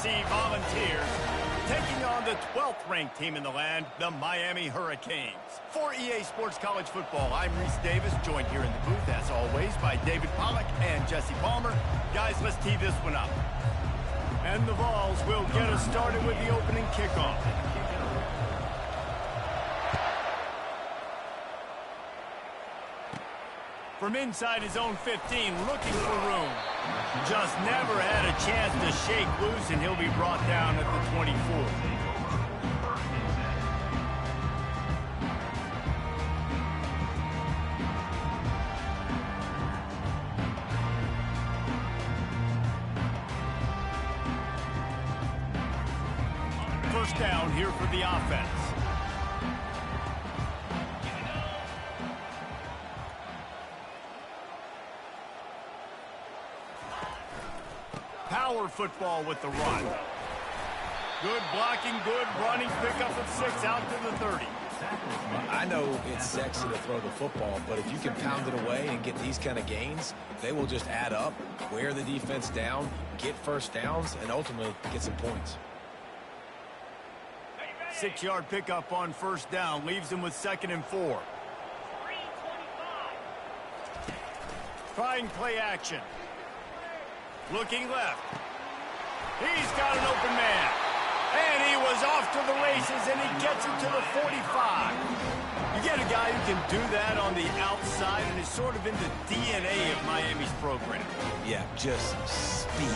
LFC Volunteers, taking on the 12th ranked team in the land, the Miami Hurricanes. For EA Sports College Football, I'm Reese Davis, joined here in the booth, as always, by David Pollack and Jesse Palmer. Guys, let's tee this one up. And the Vols will get us started with the opening kickoff. From inside his own 15, looking for room. Just never had a chance to shake loose, and he'll be brought down at the 24. First down here for the offense. Power football with the run. Good blocking, good running, pick up at 6 out to the 30. I know it's sexy to throw the football, but if you can pound it away and get these kind of gains, they will just add up, wear the defense down, get first downs, and ultimately get some points. 6-yard pickup on first down, leaves him with 2nd and 4. Trying play action. Looking left. He's got an open man. And he was off to the races, and he gets it to the 45. You get a guy who can do that on the outside, and is sort of in the DNA of Miami's program. Yeah, just speed.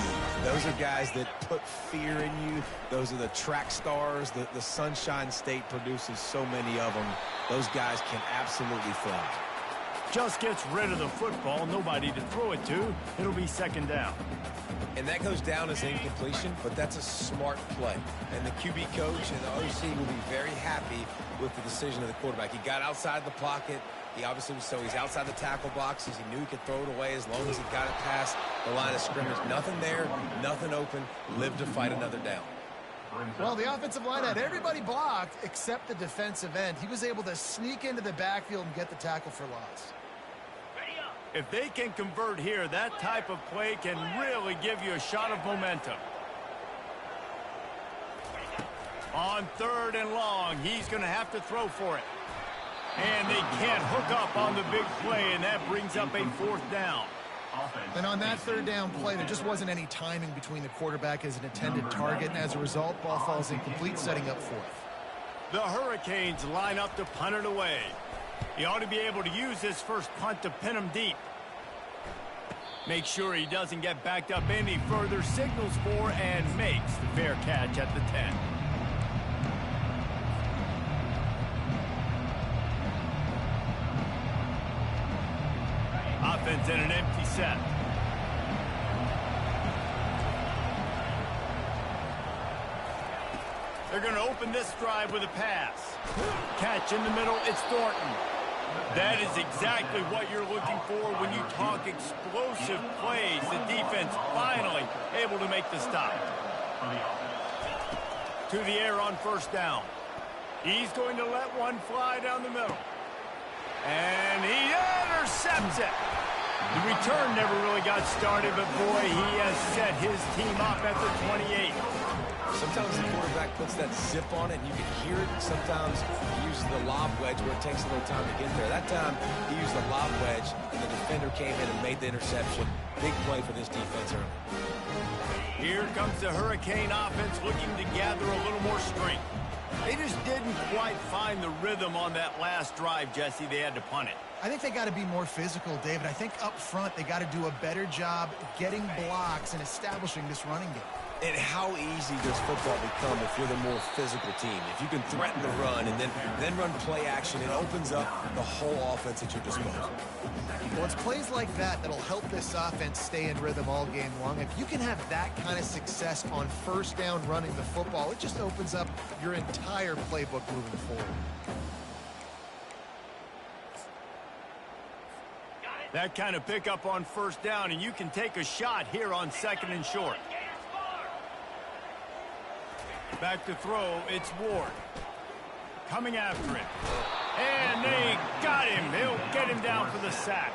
Those are guys that put fear in you. Those are the track stars. The Sunshine State produces so many of them. Those guys can absolutely fly. Just gets rid of the football, nobody to throw it to. It'll be 2nd down. And that goes down as incompletion, but that's a smart play. And the QB coach and the OC will be very happy with the decision of the quarterback. He got outside the pocket. He obviously was so he's outside the tackle boxes. He knew he could throw it away as long as he got it past the line of scrimmage. Nothing there, nothing open. Live to fight another down. Well, the offensive line had everybody blocked except the defensive end. He was able to sneak into the backfield and get the tackle for loss. If they can convert here, that type of play can really give you a shot of momentum. On 3rd and long, he's going to have to throw for it. And they can't hook up on the big play, and that brings up a 4th down. And on that 3rd down play, there just wasn't any timing between the quarterback as an intended target, and as a result, ball falls incomplete, setting up 4th. The Hurricanes line up to punt it away. He ought to be able to use this first punt to pin him deep. Make sure he doesn't get backed up any further, signals for and makes the fair catch at the 10. Offense in an empty set. They're going to open this drive with a pass. Catch in the middle, it's Thornton. That is exactly what you're looking for when you talk explosive plays. The defense finally able to make the stop. To the air on first down. He's going to let one fly down the middle. And he intercepts it. The return never really got started, but boy, he has set his team up at the 28. Sometimes the quarterback puts that zip on it, and you can hear it. Sometimes he uses the lob wedge where it takes a little time to get there. That time, he used the lob wedge, and the defender came in and made the interception. Big play for this defense early. Here comes the Hurricane offense looking to gather a little more strength. They just didn't quite find the rhythm on that last drive, Jesse. They had to punt it. I think they got to be more physical, David. I think up front they got to do a better job getting blocks and establishing this running game. And how easy does football become if you're the more physical team? If you can threaten the run and then run play action, it opens up the whole offense at your disposal. Well, it's plays like that that'll help this offense stay in rhythm all game long. If you can have that kind of success on first down running the football, it just opens up your entire playbook moving forward. That kind of pickup on first down, and you can take a shot here on 2nd and short. Back to throw, it's Ward. Coming after it. And they got him. They'll get him down for the sack.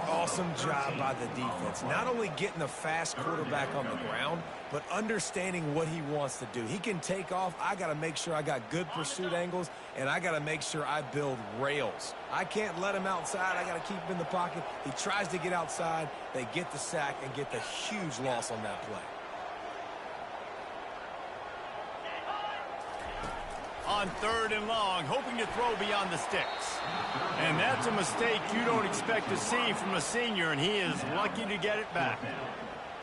Awesome job by the defense. Not only getting a fast quarterback on the ground, but understanding what he wants to do. He can take off. I got to make sure I got good pursuit angles, and I got to make sure I build rails. I can't let him outside. I got to keep him in the pocket. He tries to get outside. They get the sack and get the huge loss on that play. On 3rd and long, hoping to throw beyond the sticks. And that's a mistake you don't expect to see from a senior, and he is lucky to get it back.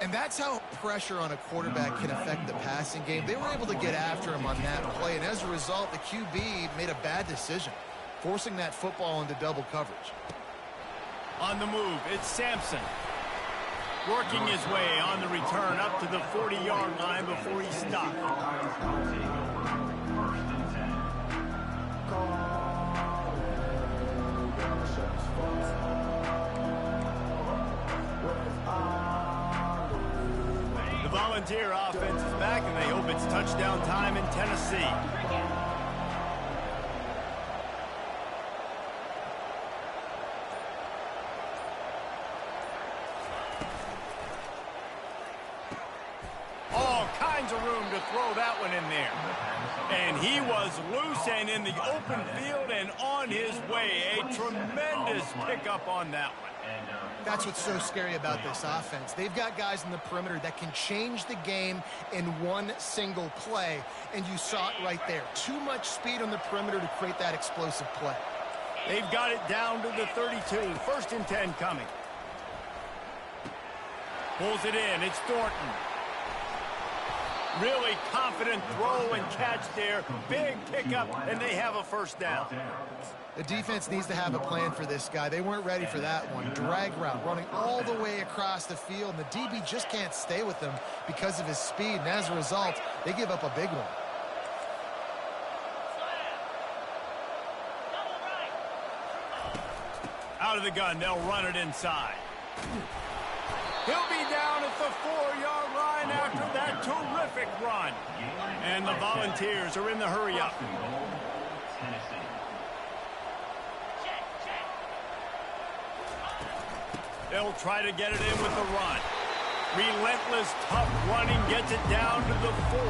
And that's how pressure on a quarterback can affect the passing game. They were able to get after him on that play, and as a result, the QB made a bad decision, forcing that football into double coverage. On the move, it's Sampson. Working his way on the return up to the 40-yard line before he stopped. The Volunteer offense is back, and they hope it's touchdown time in Tennessee. All kinds of room to throw that one in there. And he was loose and in the open field and on his way. A tremendous pickup on that one. That's what's so scary about this offense. They've got guys in the perimeter that can change the game in one single play, and you saw it right there. Too much speed on the perimeter to create that explosive play. They've got it down to the 32. 1st and 10 coming. Pulls it in. It's Thornton. Really confident throw and catch there. Big pickup, and they have a 1st down. The defense needs to have a plan for this guy. They weren't ready for that one. Drag route, running all the way across the field, and the DB just can't stay with him because of his speed, and as a result, they give up a big one. Out of the gun, they'll run it inside. He'll be down at the 4-yard line after that terrific run. And the Volunteers are in the hurry-up. They'll try to get it in with the run. Relentless, tough running gets it down to the 4.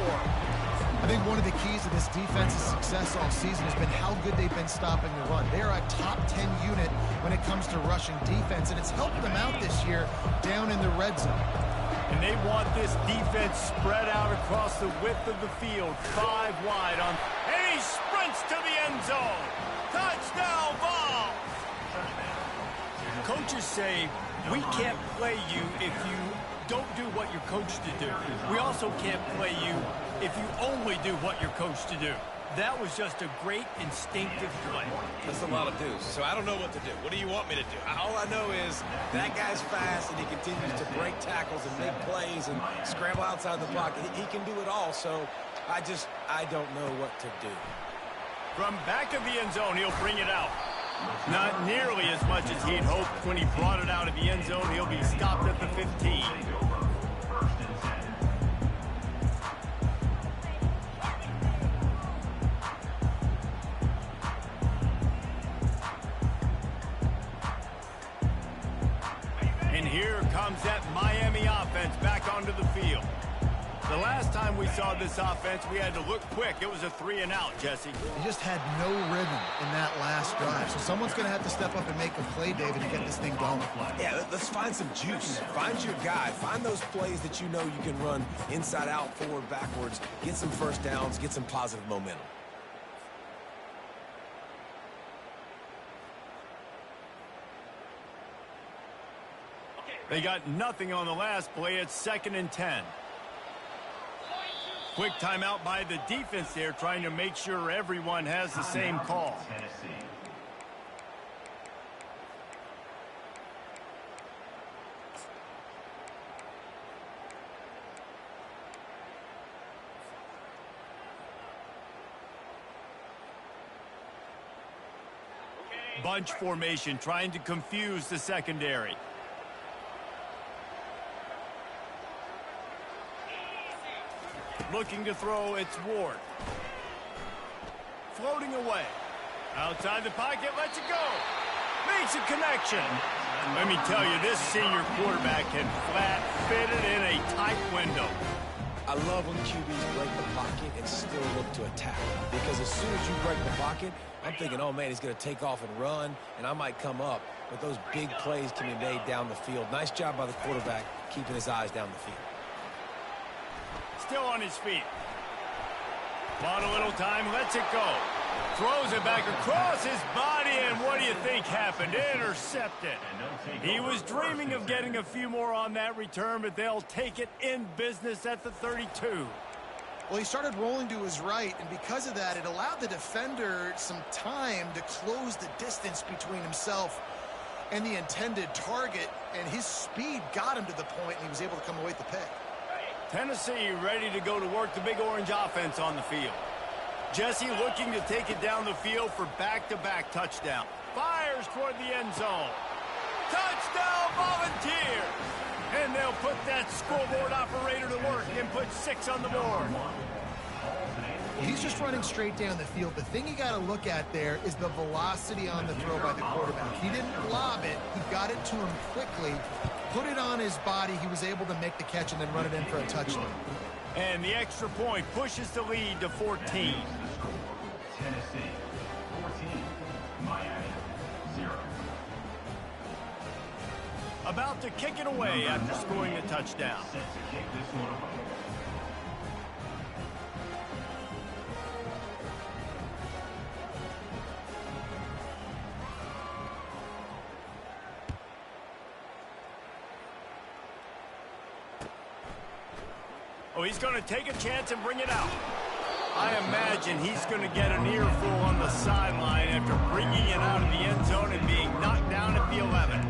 I think one of the keys to this defense's success all season has been how good they've been stopping the run. They're a top 10 unit when it comes to rushing defense, and it's helped them out this year down in the red zone. And they want this defense spread out across the width of the field, 5 wide on, and he sprints to the end zone. Touchdown ball! Coaches say, we can't play you if you don't do what you're coached to do. We also can't play you if you only do what you're coached to do. That was just a great instinctive play. That's a lot of do's, so I don't know what to do. What do you want me to do? All I know is that guy's fast, and he continues to break tackles and make plays and scramble outside the pocket. He can do it all, so I don't know what to do. From back of the end zone, he'll bring it out. Not nearly as much as he'd hoped when he brought it out of the end zone. He'll be stopped at the 15. And here comes that Miami offense back onto the field. The last time we saw this offense, we had to look quick. It was a 3-and-out, Jesse. They just had no rhythm in that last drive. So someone's going to have to step up and make a play, David, to get this thing going. Yeah, let's find some juice. Find your guy. Find those plays that you know you can run inside out, forward, backwards. Get some 1st downs. Get some positive momentum. They got nothing on the last play. It's 2nd and 10. Quick timeout by the defense there, trying to make sure everyone has the same call. Bunch formation, trying to confuse the secondary. Looking to throw, it's Ward. Floating away. Outside the pocket, lets it go. Makes a connection. Let me tell you, this senior quarterback can flat fit it in a tight window. I love when QBs break the pocket and still look to attack. Because as soon as you break the pocket, I'm thinking, oh, man, he's going to take off and run, and I might come up. But those big plays can be made down the field. Nice job by the quarterback keeping his eyes down the field. Still on his feet. Bought a little time, lets it go. Throws it back across his body, and what do you think happened? Intercepted. He was dreaming of getting a few more on that return, but they'll take it in business at the 32. Well, he started rolling to his right, and because of that, it allowed the defender some time to close the distance between himself and the intended target, and his speed got him to the point, and he was able to come away with the pick. Tennessee ready to go to work the Big Orange offense on the field. Jesse looking to take it down the field for back-to-back touchdown. Fires toward the end zone. Touchdown, Volunteers! And they'll put that scoreboard operator to work and put 6 on the board. Well, he's just running straight down the field. The thing you got to look at there is the velocity on the throw by the quarterback. He didn't lob it. He got it to him quickly, put it on his body. He was able to make the catch and then run it in for a touchdown. And the extra point pushes the lead to 14. Tennessee, 14, Miami, 0. About to kick it away after scoring the touchdown. Set to kick this one away. Oh, he's going to take a chance and bring it out. I imagine he's going to get an earful on the sideline after bringing it out of the end zone and being knocked down at the 11.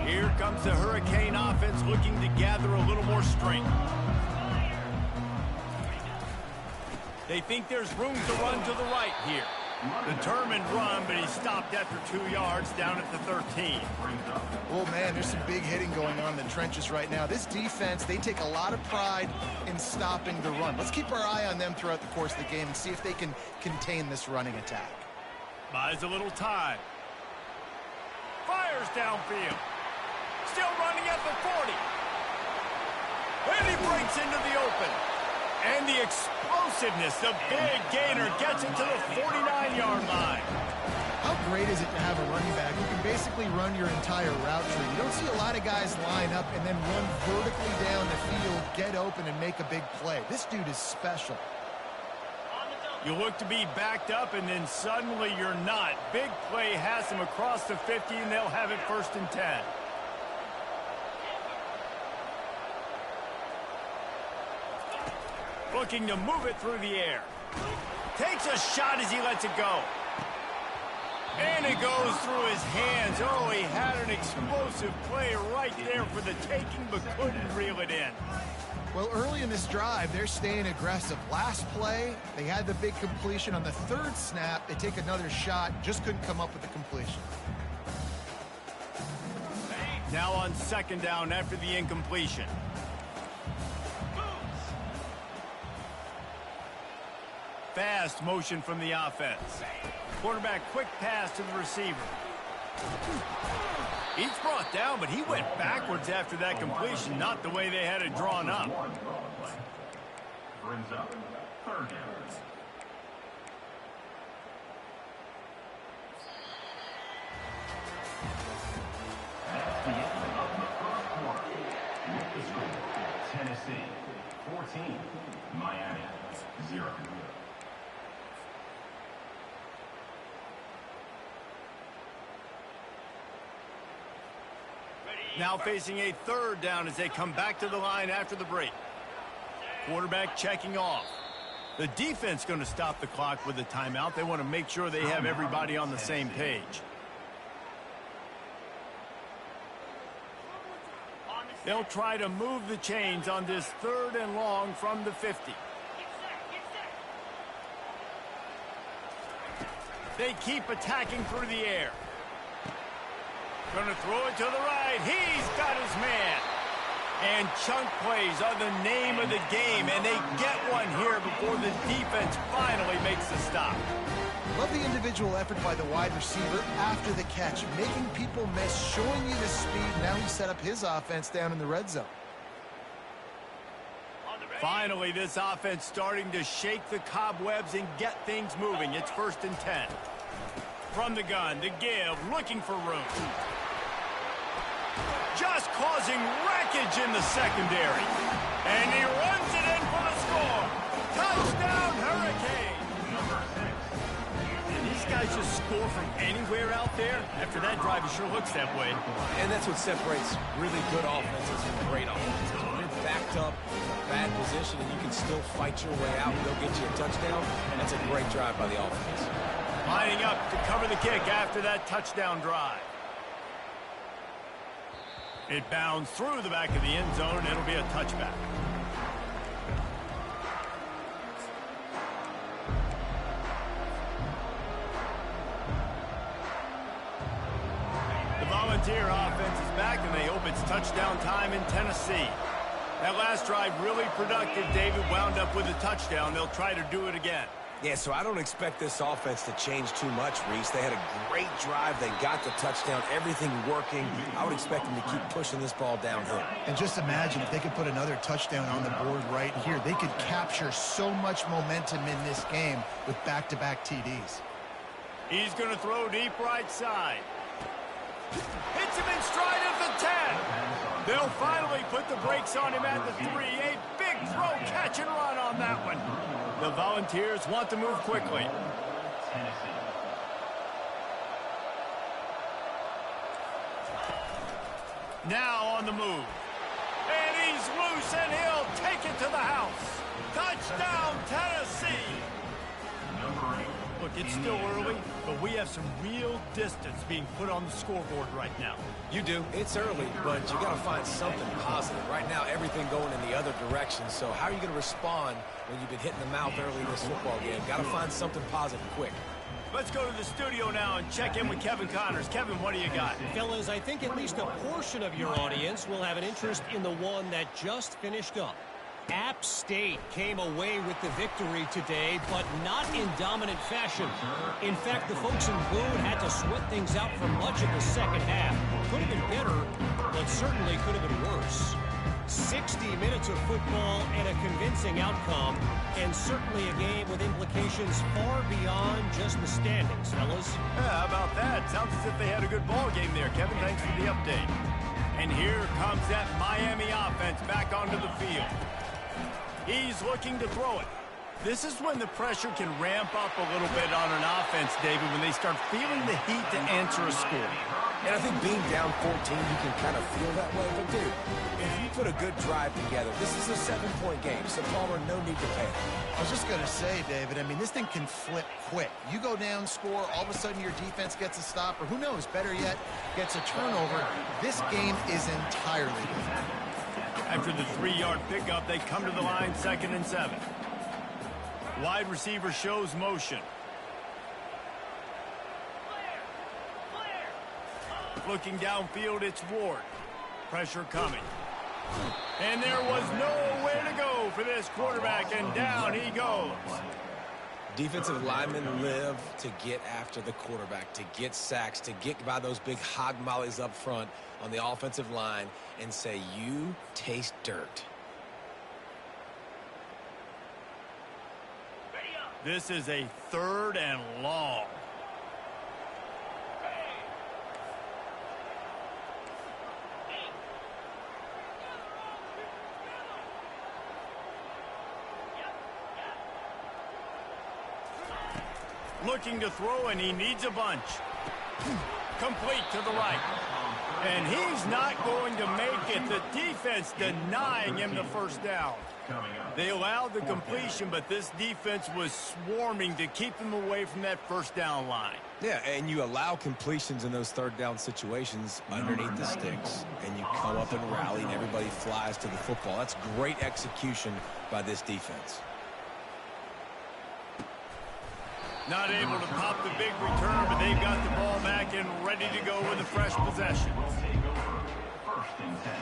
Here comes the Hurricane offense looking to gather a little more strength. They think there's room to run to the right here. Determined run, but he stopped after 2 yards down at the 13. Oh, man, there's some big hitting going on in the trenches right now. This defense, they take a lot of pride in stopping the run. Let's keep our eye on them throughout the course of the game and see if they can contain this running attack. Buys a little time. Fires downfield. Still running at the 40. And he breaks into the open. And the explosiveness, the big gainer gets it to the 49-yard line. How great is it to have a running back who can basically run your entire route tree? You don't see a lot of guys line up and then run vertically down the field, get open, and make a big play. This dude is special. You look to be backed up, and then suddenly you're not. Big play has him across the 50, and they'll have it 1st and 10. Looking to move it through the air. Takes a shot as he lets it go. And it goes through his hands. Oh, he had an explosive play right there for the taking, but couldn't reel it in. Well, early in this drive, they're staying aggressive. Last play, they had the big completion. On the 3rd snap, they take another shot, just couldn't come up with the completion. Now on 2nd down after the incompletion. Fast motion from the offense. Quarterback quick pass to the receiver. He's brought down, but he went backwards after that completion, not the way they had it drawn up. Brings up 3rd down. That's the end of the 1st quarter. With the score, Tennessee, 14, Miami, 0. Now facing a 3rd down as they come back to the line after the break. Quarterback checking off. The defense going to stop the clock with a timeout. They want to make sure they have everybody on the same page. They'll try to move the chains on this 3rd and long from the 50. They keep attacking through the air. Going to throw it to the right. He's got his man. And chunk plays are the name of the game, and they get one here before the defense finally makes the stop. Love the individual effort by the wide receiver after the catch, making people miss, showing you the speed. Now he set up his offense down in the red zone. Finally, this offense starting to shake the cobwebs and get things moving. It's 1st and 10. From the gun, to give, looking for room. Just causing wreckage in the secondary. And he runs it in for the score. Touchdown, Hurricane! And these guys just score from anywhere out there. After that drive, it sure looks that way. And that's what separates really good offenses from great offenses. When you're backed up in a bad position and you can still fight your way out and go get you a touchdown, that's a great drive by the offense. Lining up to cover the kick after that touchdown drive. It bounds through the back of the end zone, and it'll be a touchback. The Volunteer offense is back, and they hope it's touchdown time in Tennessee. That last drive really productive. David wound up with a touchdown. They'll try to do it again. Yeah, so I don't expect this offense to change too much, Reese. They had a great drive. They got the touchdown, everything working. I would expect them to keep pushing this ball downhill. And just imagine if they could put another touchdown on the board right here. They could capture so much momentum in this game with back-to-back TDs. He's going to throw deep right side. Hits him in stride at the 10. They'll finally put the brakes on him at the 3. A big throw, catch and run on that one. The Volunteers want to move quickly. Now on the move. And he's loose, and he'll take it to the house. Touchdown, Tennessee. Look, it's still early, but we have some real distance being put on the scoreboard right now. You do. It's early, but you got to find something positive. Right now, everything going in the other direction. So how are you going to respond when you've been hit in the mouth early in this football game? Got to find something positive quick. Let's go to the studio now and check in with Kevin Connors. Kevin, what do you got? Fellas, I think at least a portion of your audience will have an interest in the one that just finished up. App State came away with the victory today, but not in dominant fashion. In fact, the folks in Boone had to sweat things out for much of the second half. Could have been better, but certainly could have been worse. 60 minutes of football and a convincing outcome, and certainly a game with implications far beyond just the standings, fellas. Yeah, how about that? Sounds as if they had a good ball game there, Kevin. Thanks for the update. And here comes that Miami offense back onto the field. He's looking to throw it. This is when the pressure can ramp up a little bit on an offense, David, when they start feeling the heat to answer a score. And I think being down 14, you can kind of feel that way. But, dude, if you put a good drive together, this is a 7-point game. So, Palmer, no need to panic. I was just going to say, David, I mean, this thing can flip quick. You go down, score, all of a sudden your defense gets a stop, or who knows, better yet, gets a turnover. This game is entirely different. After the 3-yard pickup, they come to the line, 2nd and 7. Wide receiver shows motion. Looking downfield, it's Ward. Pressure coming. And there was nowhere to go for this quarterback, and down he goes. Defensive linemen live to get after the quarterback, to get sacks, to get by those big hog mollies up front on the offensive line and say, you taste dirt. This is a 3rd and long. Looking to throw, and he needs a bunch. Complete to the right. And he's not going to make it. The defense denying him the first down. They allowed the completion, but this defense was swarming to keep him away from that first down line. Yeah, and you allow completions in those 3rd down situations underneath the sticks, and you come up and rally, and everybody flies to the football. That's great execution by this defense. Not able to pop the big return, but they've got the ball back and ready to go with a fresh possession. Will take over 1st and 10.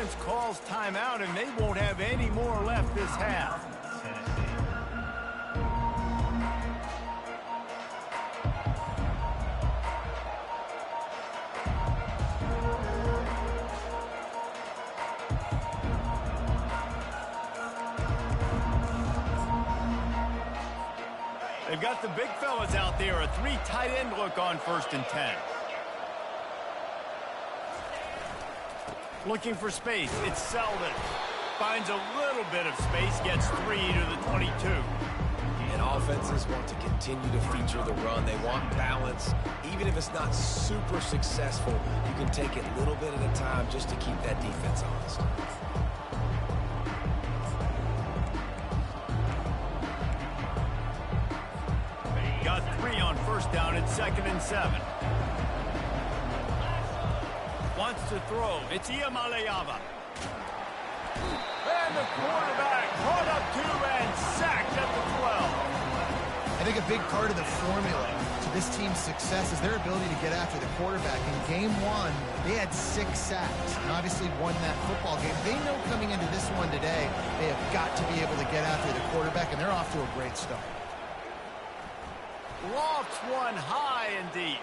defense calls timeout, and they won't have any more left this half. They've got the big fellas out there, a 3 tight end look on 1st and 10. Looking for space, it's Selden. Finds a little bit of space, gets 3 to the 22. And offenses want to continue to feature the run. They want balance. Even if it's not super successful, you can take it a little bit at a time just to keep that defense honest. Got 3 on 1st down at 2nd and 7. Wants to throw. It's Iamaleava. And the quarterback brought up 2 and sacked at the 12. I think a big part of the formula to this team's success is their ability to get after the quarterback. In game 1, they had 6 sacks and obviously won that football game. They know coming into this one today, they have got to be able to get after the quarterback, and they're off to a great start. Lofts one high and deep.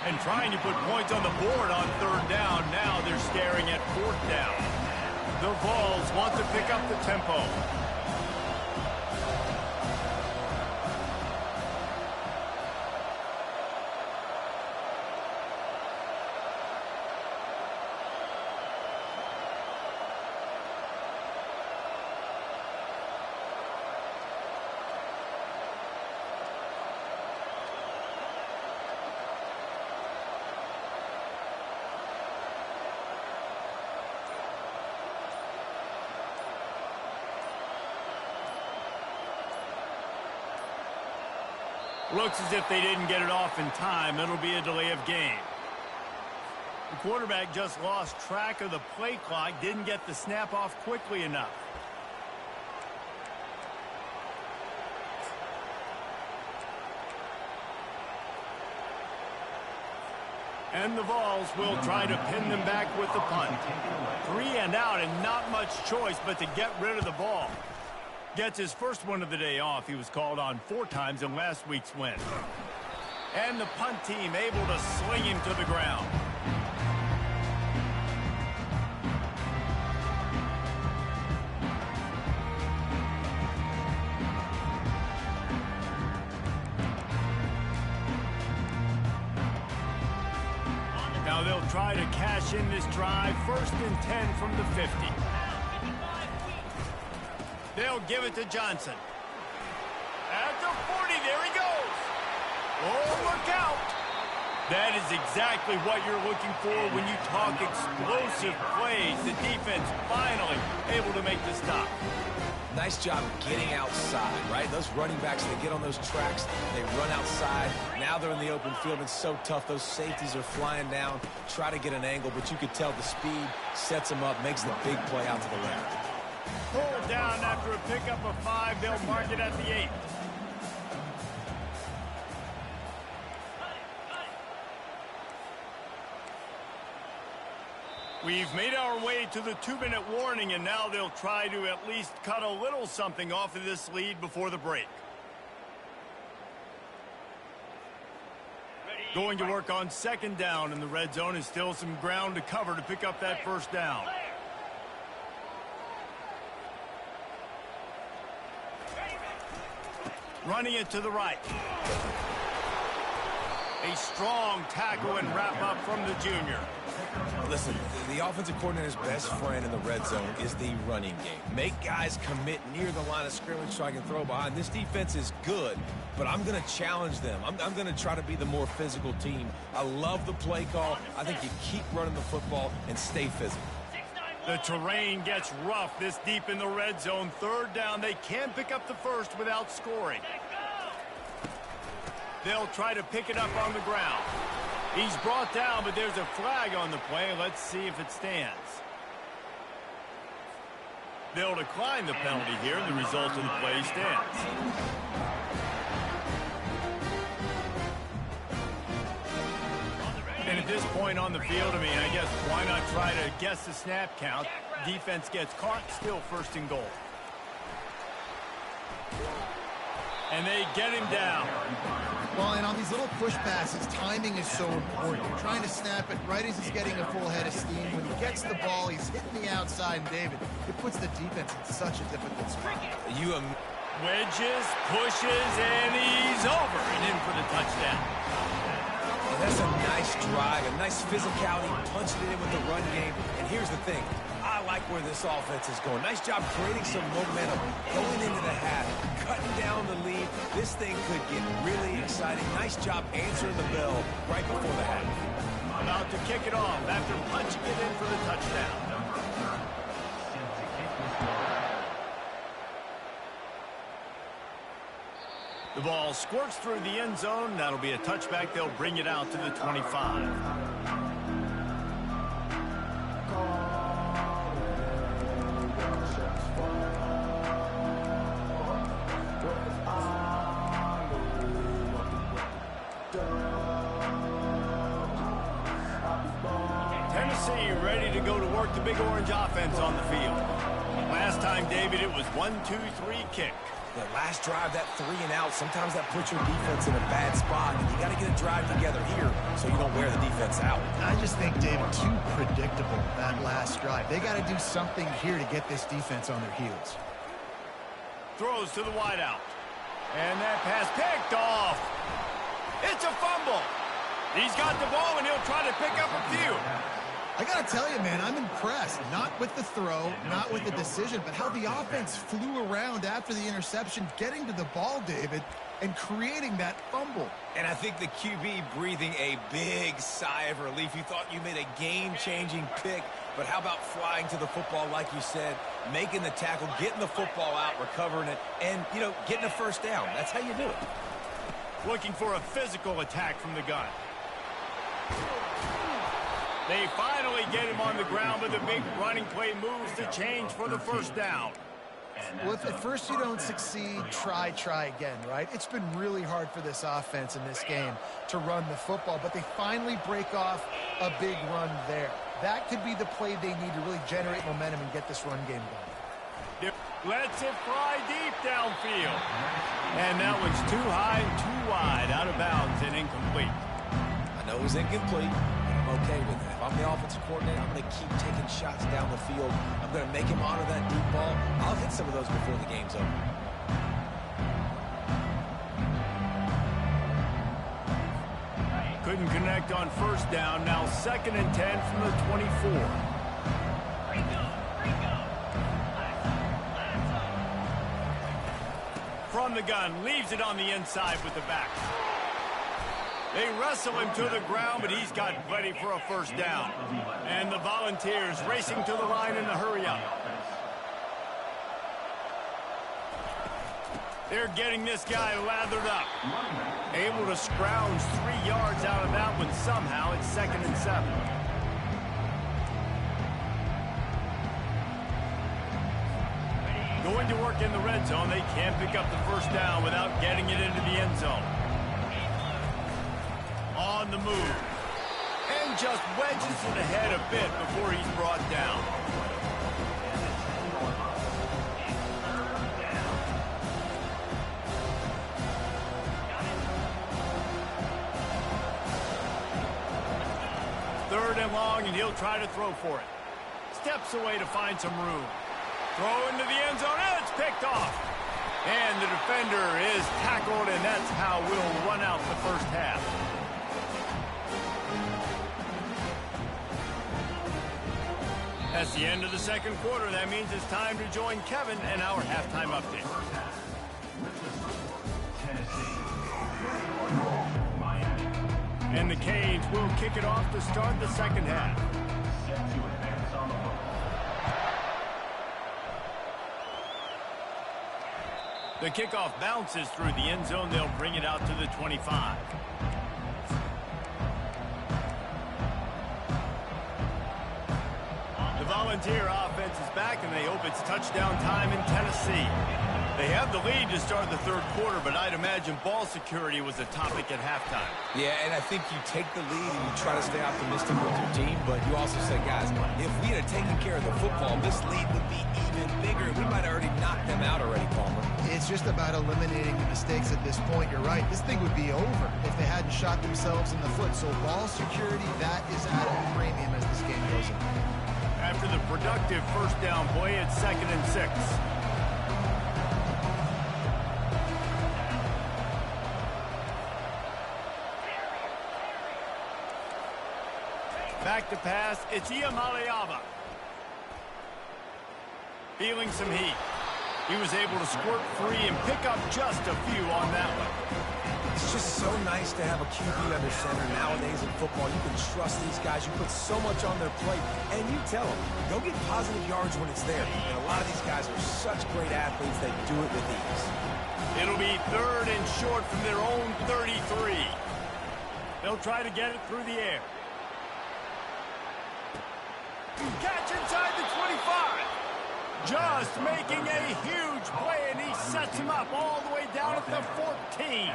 And trying to put points on the board on 3rd down. Now they're staring at 4th down. The Vols want to pick up the tempo. Looks as if they didn't get it off in time. It'll be a delay of game. The quarterback just lost track of the play clock, didn't get the snap off quickly enough. And the Vols will try to pin them back with the punt. 3 and out, and not much choice but to get rid of the ball. Gets his first one of the day off. He was called on 4 times in last week's win. And the punt team able to sling him to the ground. Now they'll try to cash in this drive. 1st and 10 from the 50. They'll give it to Johnson. At the 40, there he goes. Oh, look out. That is exactly what you're looking for when you talk explosive plays. The defense finally able to make the stop. Nice job getting outside, right? Those running backs, they get on those tracks, they run outside. Now they're in the open field. It's so tough. Those safeties are flying down, try to get an angle, but you could tell the speed sets them up, makes the big play out to the left. Pulled down after a pickup of 5. They'll mark it at the 8. We've made our way to the 2-minute warning, and now they'll try to at least cut a little something off of this lead before the break. Going to work on 2nd down, and the red zone is still some ground to cover to pick up that 1st down. Running it to the right. A strong tackle and wrap up from the junior. Listen, the offensive coordinator's best friend in the red zone is the running game. Make guys commit near the line of scrimmage so I can throw behind. This defense is good, but I'm going to challenge them. I'm going to try to be the more physical team. I love the play call. I think you keep running the football and stay physical. The terrain gets rough this deep in the red zone. 3rd down. They can pick up the 1st without scoring. They'll try to pick it up on the ground. He's brought down, but there's a flag on the play. Let's see if it stands. They'll decline the penalty here, and the result of the play stands. And if this point on the field, I mean, I guess why not try to guess the snap count? Defense gets caught, still first and goal. And they get him down. Well, and on these little push passes, timing is so important. You're trying to snap it right as he's getting a full head of steam. When he gets the ball, he's hitting the outside, and David, it puts the defense in such a difficult spot. Wedges, pushes, and he's over and in for the touchdown. And that's a nice drive, a nice physicality, punching it in with the run game. And here's the thing. I like where this offense is going. Nice job creating some momentum, going into the half, cutting down the lead. This thing could get really exciting. Nice job answering the bell right before the half. About to kick it off after punching it in for the touchdown. The ball squirts through the end zone. That'll be a touchback. They'll bring it out to the 25. Tennessee ready to go to work the Big Orange offense on the field. Last time, David, it was 1-2-3 kick. The last drive, that 3 and out, sometimes that puts your defense in a bad spot. And you got to get a drive together here so you don't wear the defense out. I just think, David, too predictable, that last drive. They got to do something here to get this defense on their heels. Throws to the wideout. And that pass picked off. It's a fumble. He's got the ball, and he'll try to pick up a few. I got to tell you, man, I'm impressed. Not with the throw, not with the decision, but how the offense flew around after the interception, getting to the ball, David, and creating that fumble. And I think the QB breathing a big sigh of relief. You thought you made a game-changing pick, but how about flying to the football, like you said, making the tackle, getting the football out, recovering it, and, you know, getting a first down. That's how you do it. Looking for a physical attack from the gun. They finally get him on the ground, but the big running play moves the change for the first down. Well, if at first you don't succeed, try again, right? It's been really hard for this offense in this game to run the football, but they finally break off a big run there. That could be the play they need to really generate momentum and get this run game going. Lets it fly deep downfield. And that one's too high and too wide, out of bounds and incomplete. I know it was incomplete. I'm okay with that. If I'm the offensive coordinator, I'm going to keep taking shots down the field. I'm going to make him honor that deep ball. I'll hit some of those before the game's over. Couldn't connect on first down. Now 2nd and 10 from the 24. From the gun, leaves it on the inside with the back. They wrestle him to the ground, but he's got ready for a first down. And the Volunteers racing to the line in the hurry-up. They're getting this guy lathered up. Able to scrounge 3 yards out of that one somehow. It's 2nd and 7. Going to work in the red zone. They can't pick up the first down without getting it into the end zone. On the move. And just wedges it ahead a bit before he's brought down. Third and long, and he'll try to throw for it. Steps away to find some room. Throw into the end zone, and it's picked off. And the defender is tackled, and that's how we'll run out the first half. That's the end of the second quarter. That means it's time to join Kevin and our halftime update. And the Canes will kick it off to start the second half. The kickoff bounces through the end zone. They'll bring it out to the 25. The Volunteer offense is back, and they hope it's touchdown time in Tennessee. They have the lead to start the third quarter, but I'd imagine ball security was a topic at halftime. Yeah, and I think you take the lead and you try to stay optimistic with your team, but you also say, guys, if we had taken care of the football, this lead would be even bigger. We might have already knocked them out already, Palmer. It's just about eliminating the mistakes at this point. You're right. This thing would be over if they hadn't shot themselves in the foot. So ball security, that is at a premium as this game goes on. After the productive first down play, it's 2nd and 6. Back to pass, it's Iamaleava. Feeling some heat. He was able to squirt free and pick up just a few on that one. It's just so nice to have a QB under center. Nowadays in football, you can trust these guys. You put so much on their plate, and you tell them, go get positive yards when it's there. And a lot of these guys are such great athletes, they do it with ease. It'll be 3rd and short from their own 33. They'll try to get it through the air. Catch inside the 25. Just making a huge play, and he sets him up all the way down at the 14.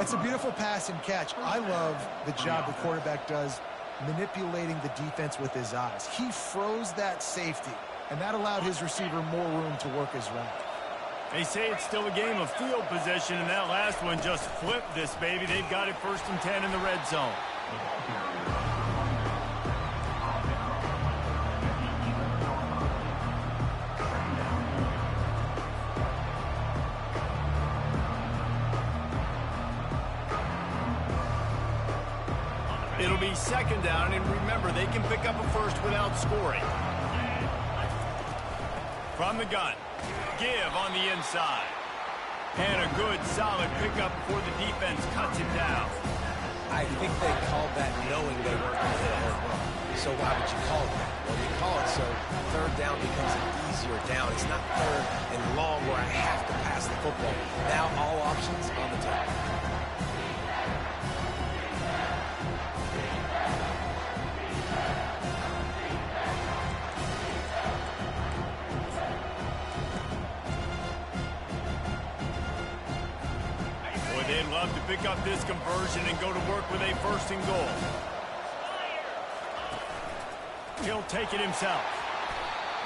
It's a beautiful pass and catch. I love the job the quarterback does manipulating the defense with his eyes. He froze that safety, and that allowed his receiver more room to work his route. They say it's still a game of field position, and that last one just flipped this baby. They've got it 1st and 10 in the red zone. It'll be 2nd down, and remember, they can pick up a first without scoring. From the gun, give on the inside. And a good, solid pickup before the defense cuts him down. I think they called that knowing they weren't going to hit a home run. So why would you call it that? Well, you call it so 3rd down becomes an easier down. It's not 3rd and long where I have to pass the football. Now all options on the table. They'd love to pick up this conversion and go to work with a 1st and goal. He'll take it himself.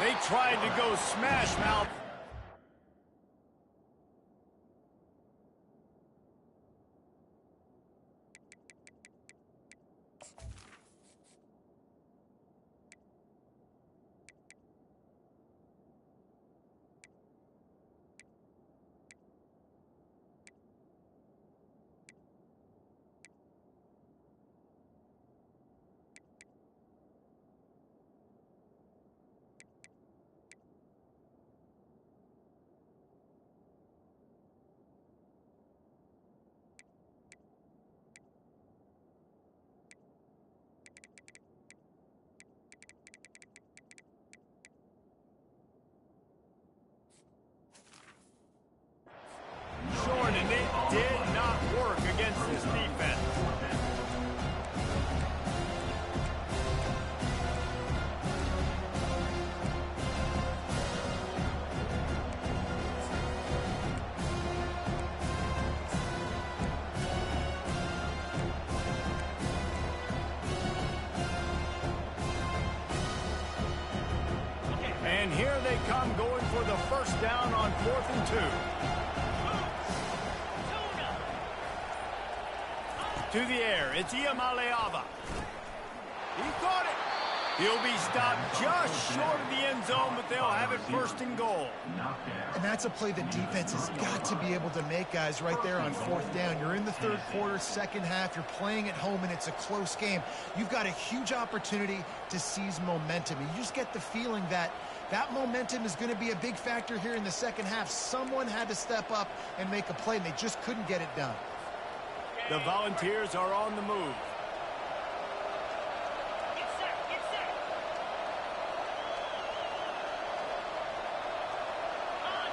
They tried to go smash mouth. Short, and it did not work against this defense. And here they come going for the 1st down on 4th and 2. To the air, it's Iamaleava. He caught it. He'll be stopped just short of the end zone, but they'll have it 1st and goal. And that's a play the defense has got to be able to make, guys, right there on 4th down. You're in the 3rd quarter, 2nd half. You're playing at home, and it's a close game. You've got a huge opportunity to seize momentum. You just get the feeling that that momentum is going to be a big factor here in the 2nd half. Someone had to step up and make a play, and they just couldn't get it done. The Volunteers are on the move. Get set, get set. On,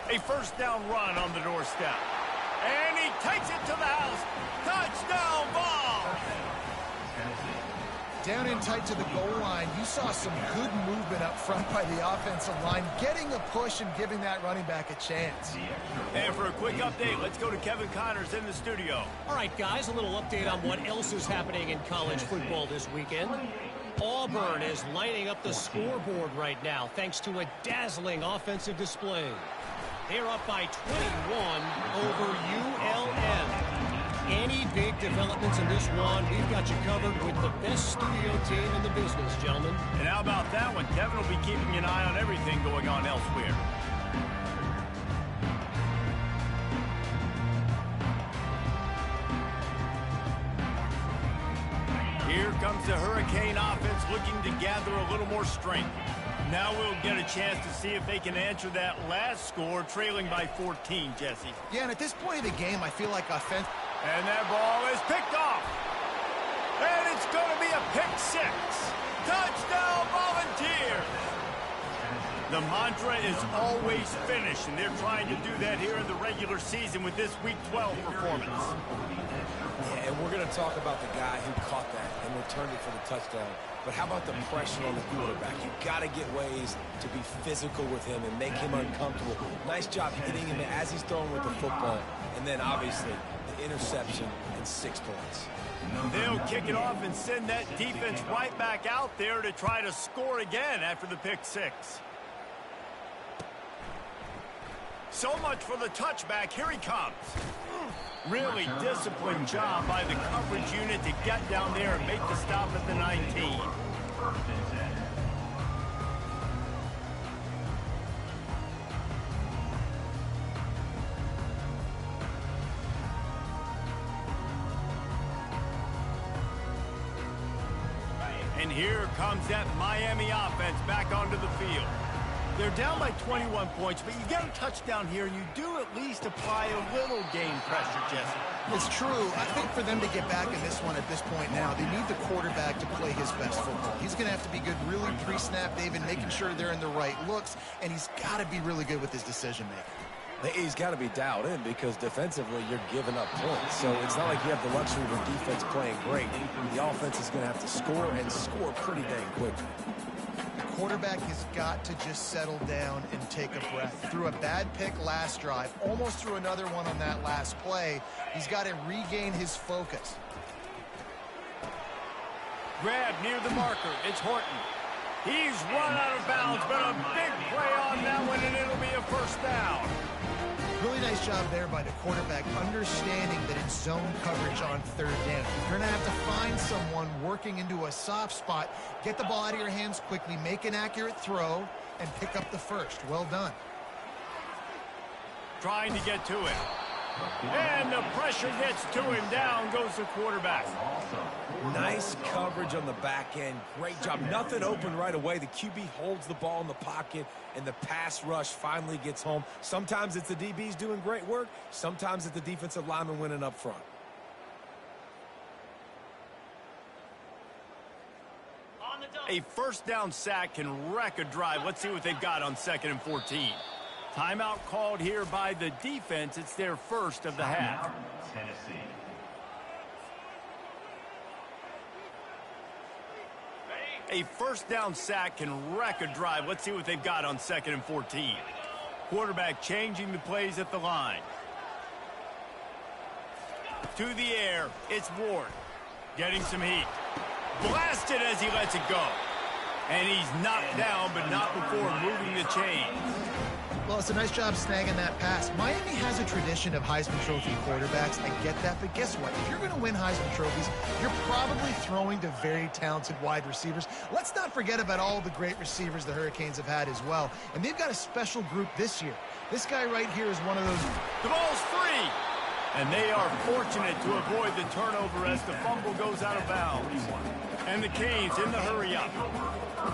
A boy. 1st down run on the doorstep. And he takes it to the house. Touchdown ball. Down in tight to the goal line, you saw some good movement up front by the offensive line, getting a push and giving that running back a chance. And for a quick update, let's go to Kevin Connors in the studio. All right, guys, a little update on what else is happening in college football this weekend. Auburn is lighting up the scoreboard right now thanks to a dazzling offensive display. They're up by 21 over ULM. Any big developments in this one, we've got you covered with the best studio team in the business, gentlemen. And how about that one? Kevin will be keeping an eye on everything going on elsewhere. Here comes the Hurricane offense looking to gather a little more strength. Now we'll get a chance to see if they can answer that last score, trailing by 14, Jesse. Yeah, and at this point of the game, I feel like offense... And that ball is picked off. And it's going to be a pick six. Touchdown, Volunteers. The mantra is always finish, and they're trying to do that here in the regular season with this Week 12 performance. Yeah, and we're going to talk about the guy who caught that and returned it for the touchdown. But how about the pressure on the quarterback? You've got to get ways to be physical with him and make him uncomfortable. Nice job hitting him as he's throwing with the football. And then, obviously, the interception and 6 points. They'll kick it off and send that defense right back out there to try to score again after the pick six. So much for the touchback. Here he comes. Really disciplined job by the coverage unit to get down there and make the stop at the 19. And here comes that Miami offense back onto the field. They're down by 21 points, but you get a touchdown here, and you do at least apply a little game pressure, Jesse. It's true. I think for them to get back in this one at this point now, they need the quarterback to play his best football. He's going to have to be good really pre-snap, David, making sure they're in the right looks, and he's got to be really good with his decision-making. He's got to be dialed in because defensively you're giving up points. So it's not like you have the luxury of the defense playing great. The offense is going to have to score and score pretty dang quickly. The quarterback has got to just settle down and take a breath. Threw a bad pick last drive, almost threw another one on that last play. He's got to regain his focus. Grab near the marker. It's Horton. He's run out of bounds, but a big play on that one, and it'll be a first down. Really nice job there by the quarterback, understanding that it's zone coverage on third down. You're going to have to find someone working into a soft spot, get the ball out of your hands quickly, make an accurate throw, and pick up the first. Well done. Trying to get to it. And the pressure gets to him. Down goes the quarterback. Nice coverage on the back end. Great job. Nothing open right away. The QB holds the ball in the pocket, and the pass rush finally gets home. Sometimes it's the DBs doing great work. Sometimes it's the defensive lineman winning up front. A first down sack can wreck a drive. Let's see what they've got on 2nd and 14. Timeout called here by the defense. It's their first of the half. Tennessee. A first down sack can wreck a drive. Let's see what they've got on 2nd and 14. Quarterback changing the plays at the line. To the air, it's Ward. Getting some heat. Blasted as he lets it go. And he's knocked down, but not before moving the chains. Well, it's a nice job snagging that pass. Miami has a tradition of Heisman Trophy quarterbacks. I get that, but guess what? If you're going to win Heisman Trophies, you're probably throwing to very talented wide receivers. Let's not forget about all the great receivers the Hurricanes have had as well. And they've got a special group this year. This guy right here is one of those. The ball's free. And they are fortunate to avoid the turnover as the fumble goes out of bounds. And the Canes in the hurry-up.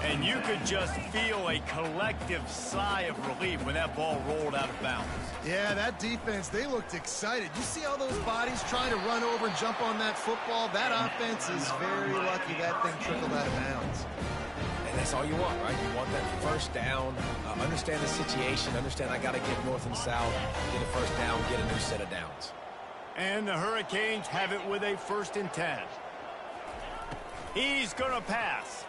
And you could just feel a collective sigh of relief when that ball rolled out of bounds. Yeah, that defense, they looked excited. You see all those bodies trying to run over and jump on that football? That offense is very lucky that thing trickled out of bounds. And that's all you want, right? You want that first down, understand the situation, understand I got to get north and south, get a first down, get a new set of downs. And the Hurricanes have it with a 1st and 10. He's going to pass.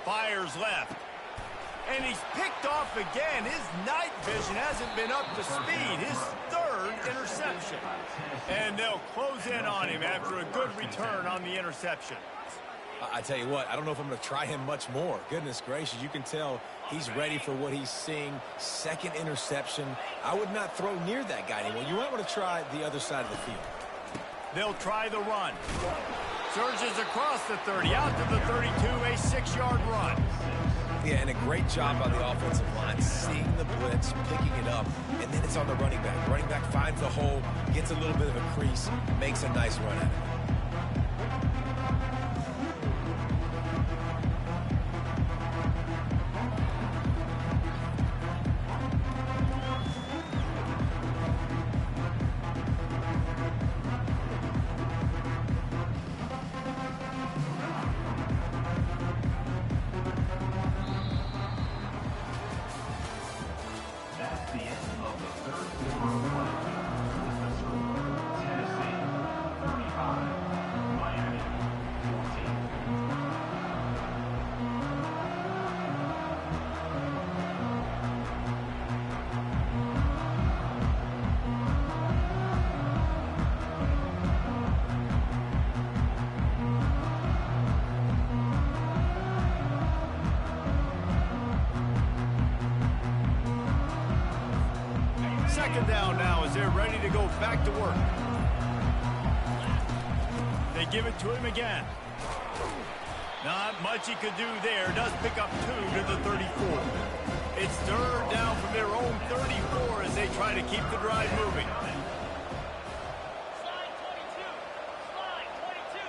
Fires left. And he's picked off again. His night vision hasn't been up to speed. His third interception. And they'll close in on him after a good return on the interception. I tell you what, I don't know if I'm going to try him much more. Goodness gracious, you can tell he's ready for what he's seeing. Second interception. I would not throw near that guy anymore. You might want to try the other side of the field. They'll try the run. Surges across the 30, out to the 32, a 6-yard run. Yeah, and a great job by the offensive line, seeing the blitz, picking it up, and then it's on the running back. The running back finds the hole, gets a little bit of a crease, makes a nice run at it. That's the end of the third quarter of play. With the score, Tennessee 35, Miami 14. Second down now as they're ready to go back to work. They give it to him again. Not much he could do there. Does pick up 2 to the 34. It's third down from their own 34 as they try to keep the drive moving. Slide 22. Slide 22.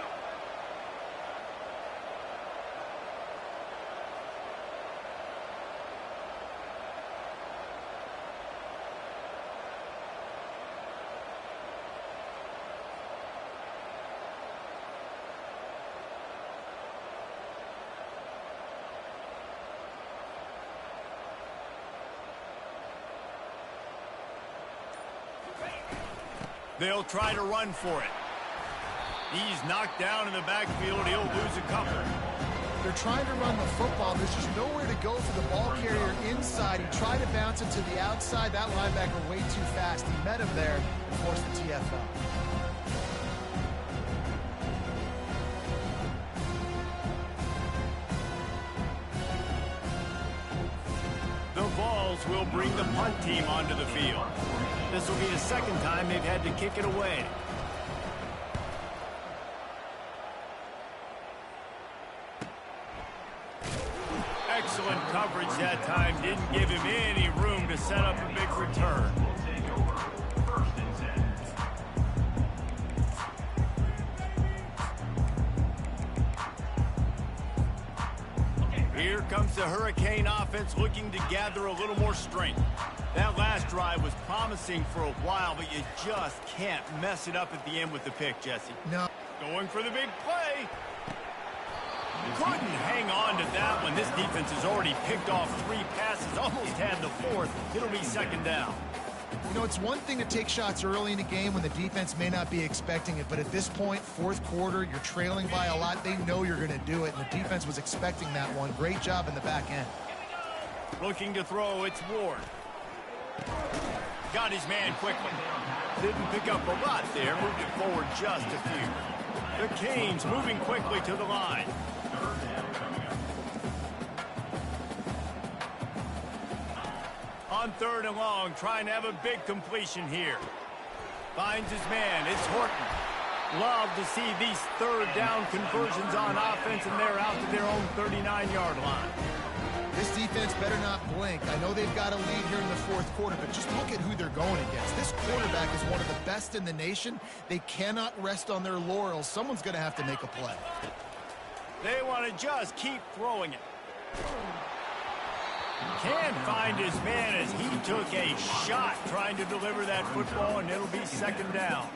They'll try to run for it. He's knocked down in the backfield. He'll lose a couple. They're trying to run the football. There's just nowhere to go for the ball carrier inside. He tried to bounce it to the outside. That linebacker way too fast. He met him there and forced the TFL. The Vols will bring the punt team onto the field. This will be the second time they've had to kick it away. Excellent coverage that time. Didn't give him any room to set up a big return. Will take over. First and 10. Here comes the Hurricane offense looking to gather a little more strength. That last drive was promising for a while, but you just can't mess it up at the end with the pick, Jesse. No. Going for the big play. Couldn't hang on to that one. This defense has already picked off 3 passes, almost had the 4th. It'll be second down. You know, it's one thing to take shots early in the game when the defense may not be expecting it, but at this point, fourth quarter, you're trailing by a lot. They know you're going to do it, and the defense was expecting that one. Great job in the back end. Looking to throw, it's Ward. Got his man quickly. Didn't pick up a lot there, moved it forward just a few. The Canes moving quickly to the line. On third and long, trying to have a big completion here. Finds his man, it's Horton. Love to see these third down conversions on offense, and they're out to their own 39-yard line. This defense better not blink. I know they've got a lead here in the fourth quarter, but just look at who they're going against. This quarterback is one of the best in the nation. They cannot rest on their laurels. Someone's going to have to make a play. They want to just keep throwing it. Can't find his man as he took a shot trying to deliver that football, and it'll be second down.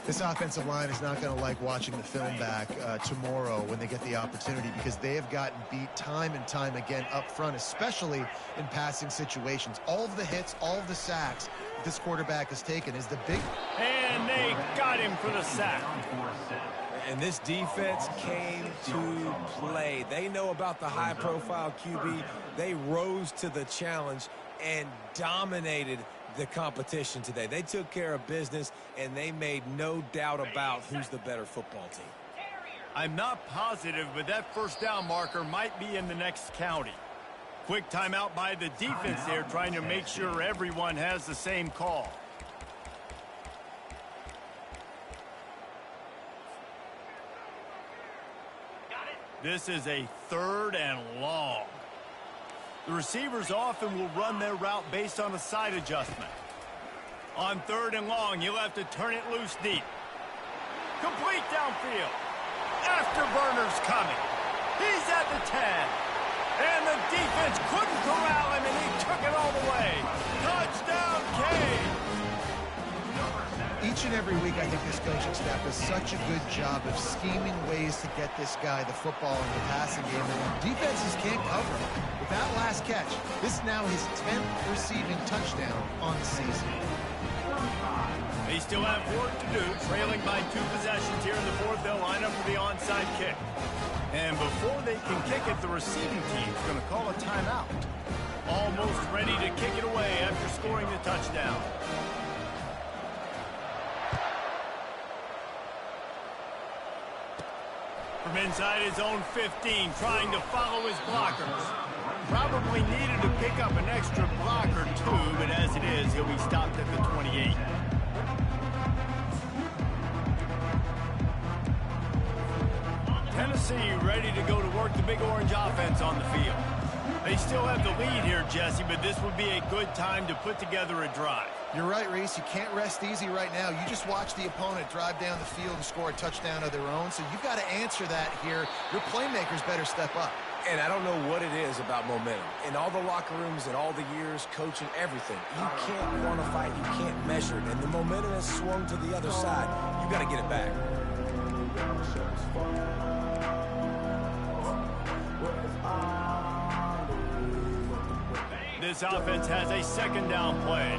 This offensive line is not going to like watching the film back tomorrow when they get the opportunity, because they have gotten beat time and time again up front, especially in passing situations. All of the hits, all of the sacks that this quarterback has taken is the big... And they got him for the sack. And this defense came to play. They know about the high-profile QB. They rose to the challenge and dominated the competition today. They took care of business, and they made no doubt about who's the better football team. I'm not positive, but that first down marker might be in the next county. Quick timeout by the defense there, trying to make sure everyone has the same call. This is a 3rd and long. The receivers often will run their route based on a side adjustment. On 3rd and long, you'll have to turn it loose deep. Complete downfield. Afterburner's coming. He's at the 10. And the defense couldn't corral him, and he took it all the way. Touchdown, Cade. Each and every week, I think this coaching staff does such a good job of scheming ways to get this guy the football in the passing game, and defenses can't cover him. With that last catch, this is now his 10th receiving touchdown on the season. They still have work to do, trailing by 2 possessions here in the 4th. They'll line up for the onside kick. And before they can kick it, the receiving team's going to call a timeout. Almost ready to kick it away after scoring the touchdown. From inside his own 15, trying to follow his blockers. Probably needed to pick up an extra block or 2, but as it is, he'll be stopped at the 28. Tennessee ready to go to work the Big Orange offense on the field. They still have the lead here, Jesse, but this would be a good time to put together a drive. You're right, Reese. You can't rest easy right now. You just watch the opponent drive down the field and score a touchdown of their own, so you've got to answer that here. Your playmakers better step up. And I don't know what it is about momentum. In all the locker rooms and all the years, coaching, everything, you can't quantify it, you can't measure it. And the momentum has swung to the other side. You got to get it back. This offense has a 2nd down play.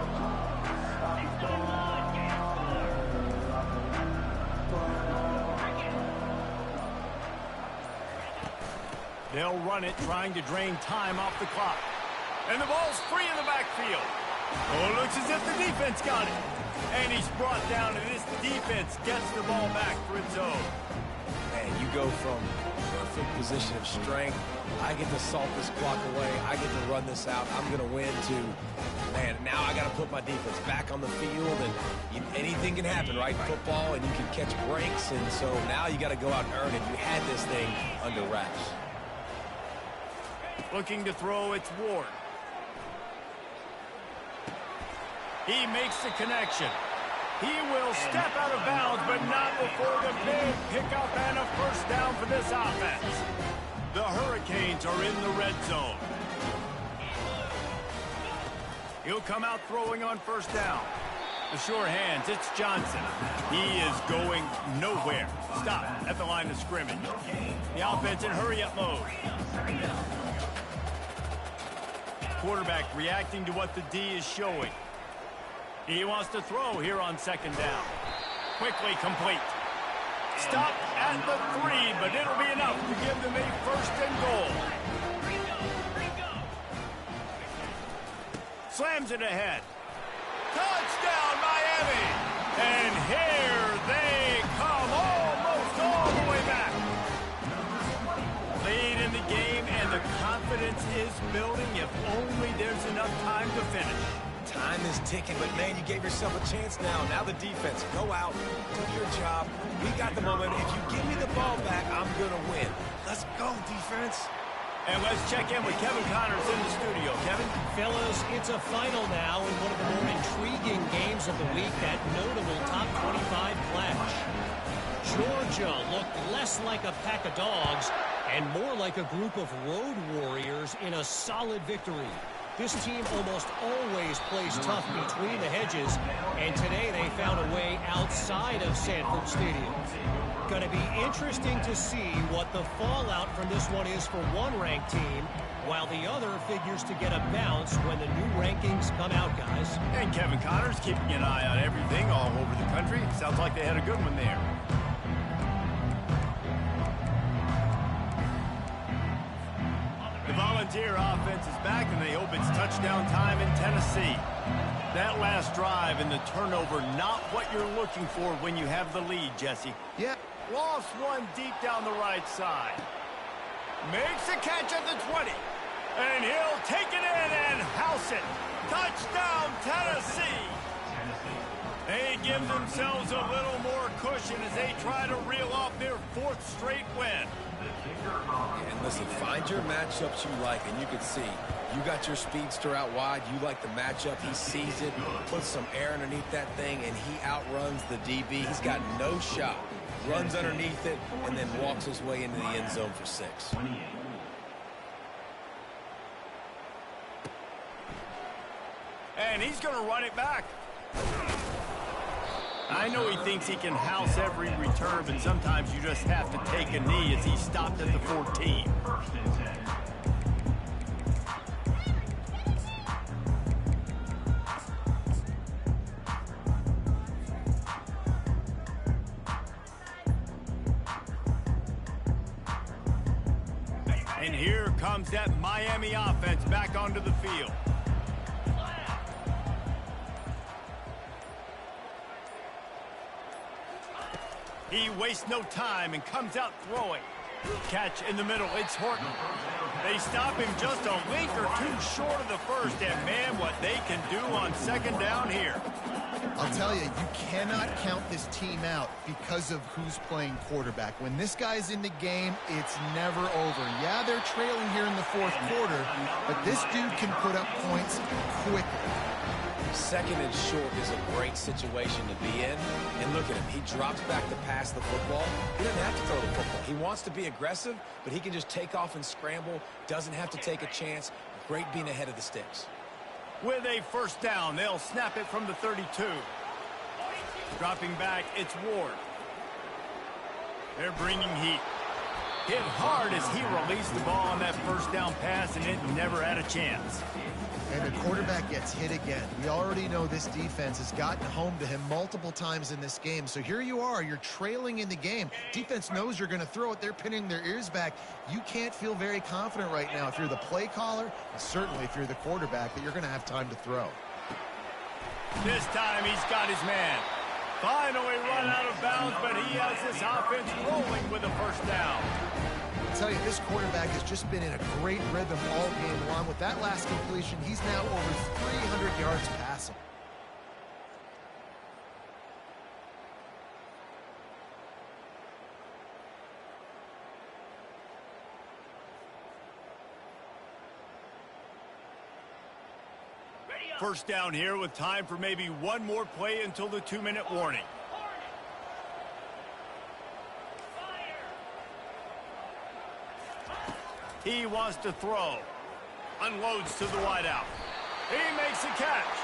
They'll run it, trying to drain time off the clock. And the ball's free in the backfield. Oh, it looks as if the defense got it. And he's brought down, and this defense gets the ball back for its own. Man, you go from perfect position of strength. I get to salt this clock away. I get to run this out. I'm going to win to, man, now I got to put my defense back on the field. And anything can happen, right? Football, and you can catch breaks. And so now you got to go out and earn it. You had this thing under wraps. Looking to throw, it's Ward. He makes the connection. He will step out of bounds, but not before the big pickup and a first down for this offense. The Hurricanes are in the red zone. He'll come out throwing on first down. The sure hands, it's Johnson. He is going nowhere. Stop at the line of scrimmage. The offense in hurry-up mode. Quarterback reacting to what the D is showing. He wants to throw here on 2nd down. Quickly complete. Stop at the 3, but it'll be enough to give them a 1st and goal. Slams it ahead. Touchdown, Miami! And here they come, almost all the way back. Lead in the game, and the confidence is building if only there's enough time to finish. Time is ticking, but, man, you gave yourself a chance now. Now the defense, go out, do your job. We got the momentum. If you give me the ball back, I'm going to win. Let's go, defense. And let's check in with Kevin Connors in the studio. Kevin? Fellas, it's a final now in one of the more intriguing games of the week, that notable top 25 clash. Georgia looked less like a pack of dogs and more like a group of road warriors in a solid victory. This team almost always plays tough between the hedges, and today they found a way outside of Sanford Stadium. Going to be interesting to see what the fallout from this one is for one ranked team, while the other figures to get a bounce when the new rankings come out, guys. And Kevin Connors keeping an eye on everything all over the country. Sounds like they had a good one there. here. Offense is back, and they hope it's touchdown time in Tennessee. That last drive and the turnover, not what you're looking for when you have the lead, Jesse. Yeah. Lost one deep down the right side. Makes a catch at the 20. And he'll take it in and house it. Touchdown, Tennessee. They give themselves a little more cushion as they try to reel off their 4th straight win. And listen, find your matchups you like, and you can see you got your speedster out wide. You like the matchup. He sees it, puts some air underneath that thing, and he outruns the DB. He's got no shot. Runs underneath it, and then walks his way into the end zone for 6. And he's going to run it back. I know he thinks he can house every return, but sometimes you just have to take a knee as he stopped at the 14. And here comes that Miami offense back onto the field. He wastes no time and comes out throwing. Catch in the middle. It's Horton. They stop him just a link or two short of the first. And, man, what they can do on 2nd down here. I'll tell you, you cannot count this team out because of who's playing quarterback. When this guy's in the game, it's never over. Yeah, they're trailing here in the 4th quarter, but this dude can put up points quickly. 2nd and short is a great situation to be in. And look at him. He drops back to pass the football. He doesn't have to throw the football. He wants to be aggressive, but he can just take off and scramble. Doesn't have to take a chance. Great being ahead of the sticks. With a 1st down, they'll snap it from the 32. Dropping back, it's Ward. They're bringing heat. Hit hard as he released the ball on that 1st down pass, and it never had a chance. And the quarterback gets hit again. We already know this defense has gotten home to him multiple times in this game. So here you are, you're trailing in the game. Defense knows you're going to throw it. They're pinning their ears back. You can't feel very confident right now if you're the play caller, and certainly if you're the quarterback, that you're going to have time to throw. This time he's got his man. Finally run out of bounds, but he has this offense rolling with a 1st down. I tell you, this quarterback has just been in a great rhythm all game long. With that last completion, he's now over 300 yards passing. First down here with time for maybe one more play until the 2-minute warning. He wants to throw. Unloads to the wideout. He makes a catch.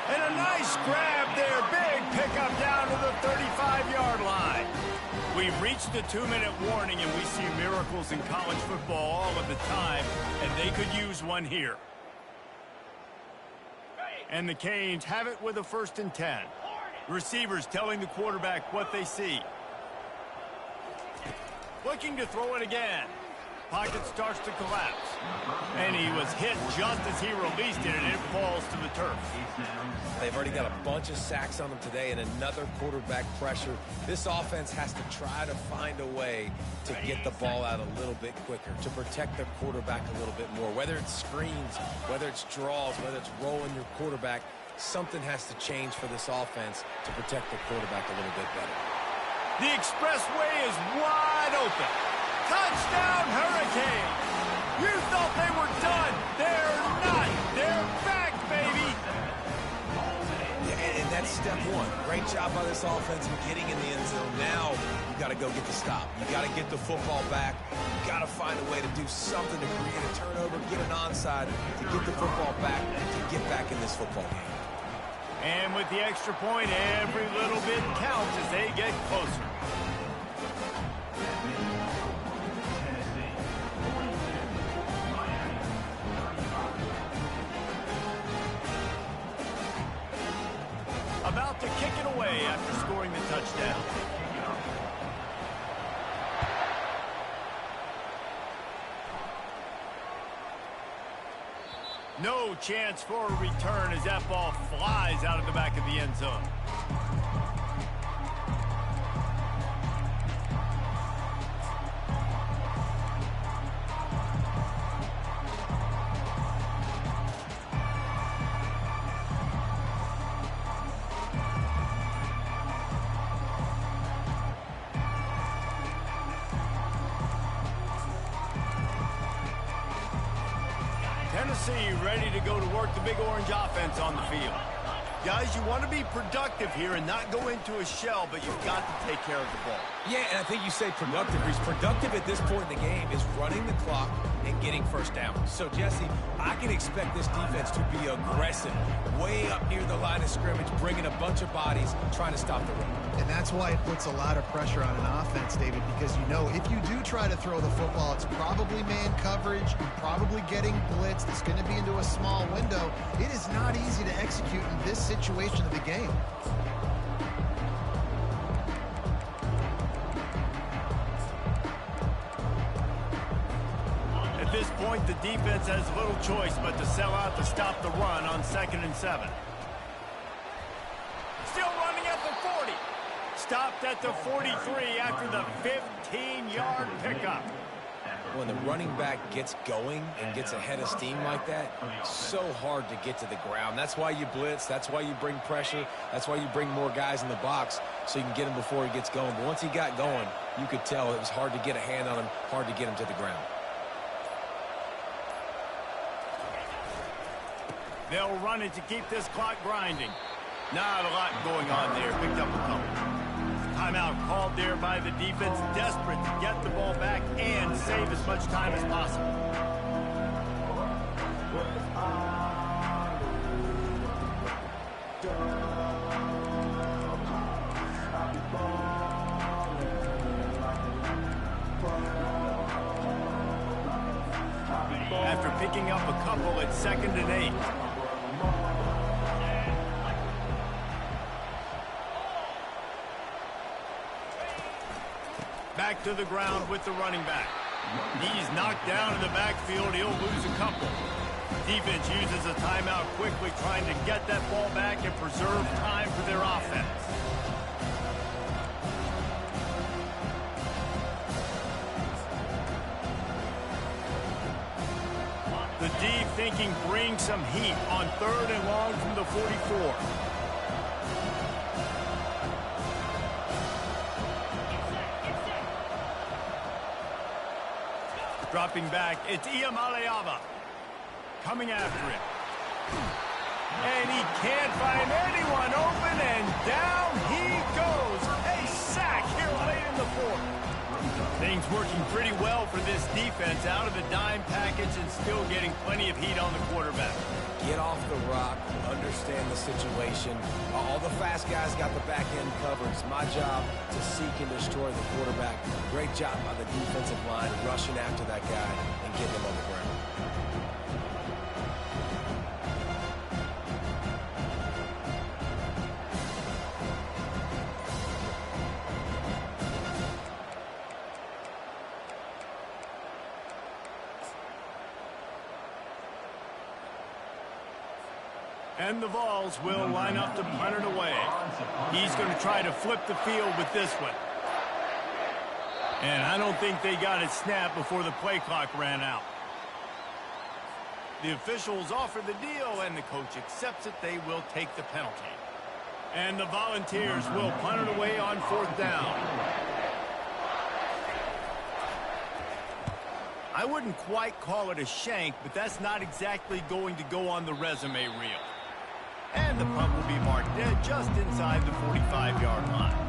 And a nice grab there. Big pickup down to the 35-yard line. We've reached the 2-minute warning, and we see miracles in college football all of the time, and they could use one here. And the Canes have it with a 1st and 10. Receivers telling the quarterback what they see. Looking to throw it again. Pocket starts to collapse. And he was hit just as he released it, and it falls to the turf. They've already got a bunch of sacks on them today and another quarterback pressure. This offense has to try to find a way to get the ball out a little bit quicker, to protect their quarterback a little bit more. Whether it's screens, whether it's draws, whether it's rolling your quarterback, something has to change for this offense to protect their quarterback a little bit better. The expressway is wide open. Touchdown, Hurricanes! You thought they were done. They're not. They're back, baby. Yeah, and that's step one. Great job by this offense in getting in the end zone. Now you got to go get the stop. You got to get the football back. You got to find a way to do something to create a turnover, get an onside, to get the football back, to get back in this football game. And with the extra point, every little bit counts as they get closer. About to kick it away after scoring the touchdown. No chance for a return as that ball flies out of the back of the end zone. Tennessee ready to go to work the big orange offense on the field. Guys, you want to be productive here and not go into a shell, but you've got to take care of the ball. Yeah, and I think you say productive. He's productive at this point in the game is running the clock and getting first down. So, Jesse, I can expect this defense to be aggressive, way up near the line of scrimmage, bringing a bunch of bodies, trying to stop the run. And that's why it puts a lot of pressure on an offense, David, because you know if you do try to throw the football, it's probably man coverage, you're probably getting blitzed, it's going to be into a small window. It is not easy to execute in this situation of the game. At this point, the defense has little choice but to sell out to stop the run on 2nd and 7. Still running at the 40. Stopped at the 43 after the 15-yard pickup. When the running back gets going and gets ahead of steam like that, so hard to get to the ground. That's why you blitz. That's why you bring pressure. That's why you bring more guys in the box so you can get him before he gets going. But once he got going, you could tell it was hard to get a hand on him, hard to get him to the ground. They'll run it to keep this clock grinding. Not a lot going on there. Picked up a couple. Timeout called there by the defense, desperate to get the ball back and save as much time as possible. After picking up a couple at 2nd and 8. Back to the ground with the running back. He's knocked down in the backfield. He'll lose a couple. Defense uses a timeout quickly, trying to get that ball back and preserve time for their offense. The D thinking bring some heat on 3rd and long from the 44. Dropping back, it's Iamaleava coming after it. And he can't find anyone open, and down he goes. A sack here late in the 4th. Things working pretty well for this defense, out of the dime package and still getting plenty of heat on the quarterback. Get off the rock, understand the situation. All the fast guys got the back end covered. It's my job to seek and destroy the quarterback. Great job by the defensive line rushing after that guy and getting him on the ground. And the Vols will line up to punt it away. He's going to try to flip the field with this one. And I don't think they got it snapped before the play clock ran out. The officials offer the deal, and the coach accepts it. They will take the penalty. And the Volunteers will punt it away on 4th down. I wouldn't quite call it a shank, but that's not exactly going to go on the resume reel. And the punt will be marked dead just inside the 45-yard line.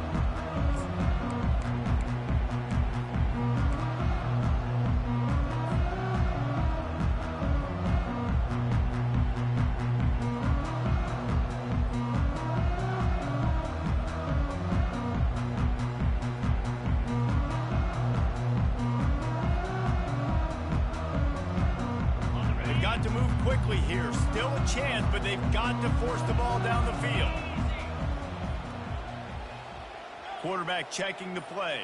To move quickly here. Still a chance, but they've got to force the ball down the field. Quarterback checking the play.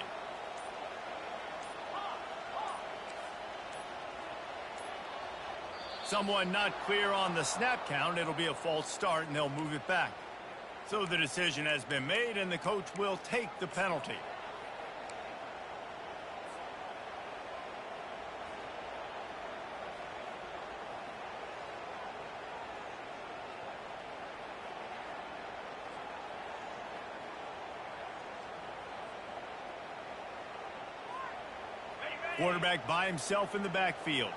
Someone not clear on the snap count. It'll be a false start, and they'll move it back. So the decision has been made, and the coach will take the penalty. Quarterback by himself in the backfield.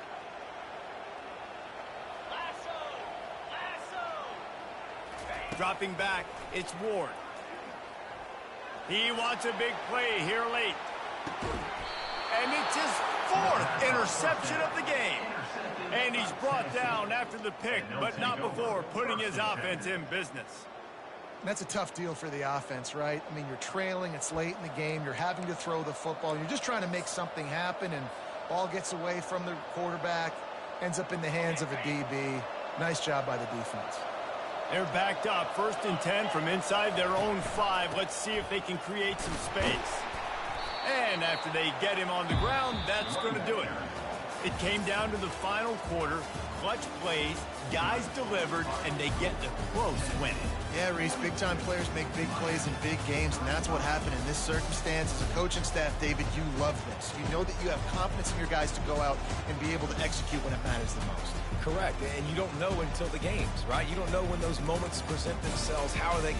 Dropping back, it's Ward. He wants a big play here late. And it's his 4th interception of the game. And he's brought down after the pick, but not before putting his offense in business. That's a tough deal for the offense, right? I mean, you're trailing, it's late in the game, you're having to throw the football, you're just trying to make something happen, and ball gets away from the quarterback, ends up in the hands of a DB. Nice job by the defense. They're backed up, 1st and 10 from inside their own 5. Let's see if they can create some space. And after they get him on the ground, that's going to do it. It came down to the final quarter. Clutch plays, guys delivered, and they get the close win. Yeah, Reese, big-time players make big plays in big games, and that's what happened in this circumstance. As a coaching staff, David, you love this. You know that you have confidence in your guys to go out and be able to execute when it matters the most. Correct, and you don't know until the games, right? You don't know when those moments present themselves. How are they